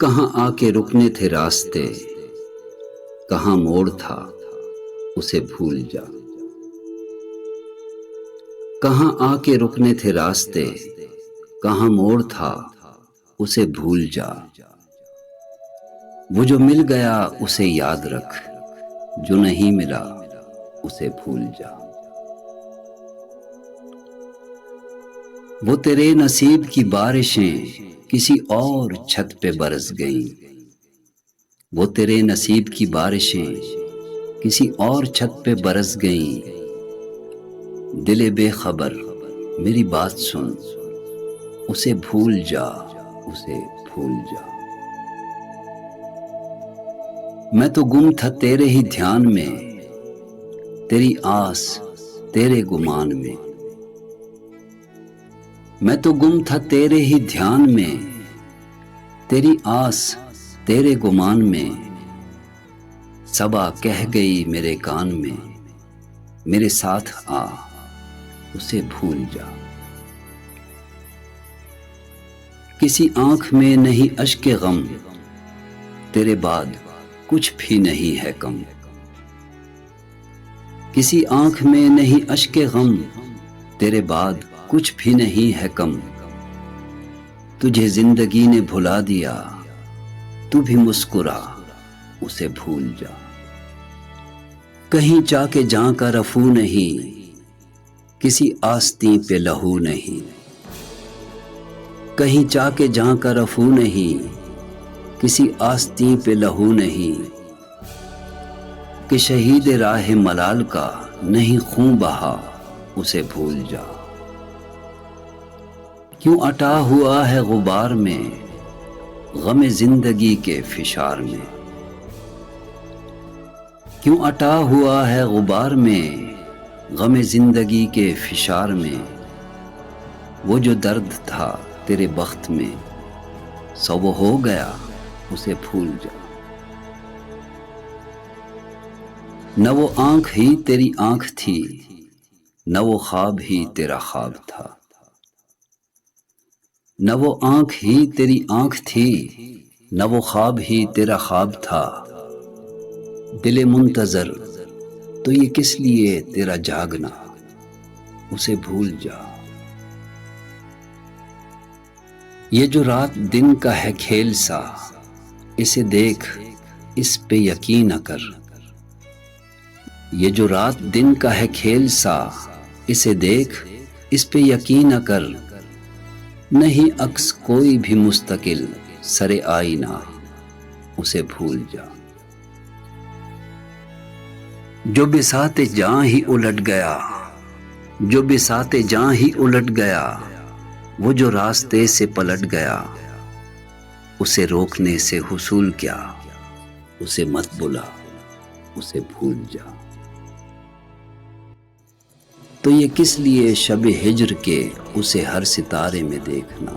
کہاں آ کے رکنے تھے راستے، کہاں موڑ تھا اسے بھول جا۔ کہاں آ کے رکنے تھے راستے، کہاں موڑ تھا اسے بھول جا۔ وہ جو مل گیا اسے یاد رکھ، جو نہیں ملا اسے بھول جا۔ وہ تیرے نصیب کی بارشیں کسی اور چھت پہ برس گئیں، وہ تیرے نصیب کی بارشیں کسی اور چھت پہ برس گئیں۔ دل بے خبر میری بات سن، اسے بھول جا، اسے بھول جا۔ میں تو گم تھا تیرے ہی دھیان میں، تیری آس تیرے گمان میں۔ میں تو گم تھا تیرے ہی دھیان میں، تیری آس تیرے گمان میں۔ صبا کہہ گئی میرے کان میں، میرے ساتھ آ اسے بھول جا۔ کسی آنکھ میں نہیں اشک غم، تیرے بعد کچھ بھی نہیں ہے کم۔ کسی آنکھ میں نہیں اشک غم، تیرے بعد کچھ بھی نہیں ہے کم۔ تجھے زندگی نے بھلا دیا، تو بھی مسکرا اسے بھول جا۔ کہیں جا کے جاں کا رفو نہیں، کسی آستین پہ لہو نہیں۔ کہیں جا کے جاں کا رفو نہیں، کسی آستین پہ لہو نہیں۔ کہ شہید راہ ملال کا نہیں خون بہا اسے بھول جا۔ کیوں اٹا ہوا ہے غبار میں غم زندگی کے فشار میں۔ کیوں اٹا ہوا ہے غبار میں غم زندگی کے فشار میں۔ وہ جو درد تھا تیرے بخت میں سو وہ ہو گیا اسے بھول جا۔ نہ وہ آنکھ ہی تیری آنکھ تھی، نہ وہ خواب ہی تیرا خواب تھا۔ نہ وہ آنکھ ہی تیری آنکھ تھی، نہ وہ خواب ہی تیرا خواب تھا۔ دل منتظر تو یہ کس لیے تیرا جاگنا اسے بھول جا۔ یہ جو رات دن کا ہے کھیل سا، اسے دیکھ اس پہ یقین نہ کر۔ یہ جو رات دن کا ہے کھیل سا، اسے دیکھ اس پہ یقین نہ کر۔ نہیں عکس کوئی بھی مستقل سر آئینہ اسے بھول جا۔ جو بساط جاں ہی الٹ گیا، جو بساط جاں ہی الٹ گیا، وہ جو راستے سے پلٹ گیا، اسے روکنے سے حصول کیا، اسے مت بلا اسے بھول جا۔ تو یہ کس لیے شب ہجر کے اسے ہر ستارے میں دیکھنا۔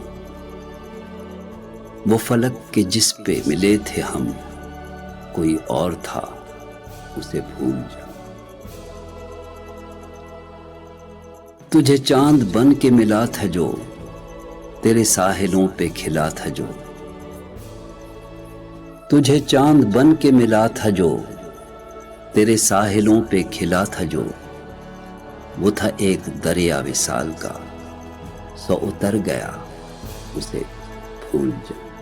وہ فلک کے جس پہ ملے تھے ہم کوئی اور تھا اسے بھول جا۔ تجھے چاند بن کے ملا تھا جو تیرے ساحلوں پہ کھلا تھا جو۔ تجھے چاند بن کے ملا تھا جو تیرے ساحلوں پہ کھلا تھا جو۔ وہ تھا ایک دریا وصال کا سو اتر گیا اسے بھول جا۔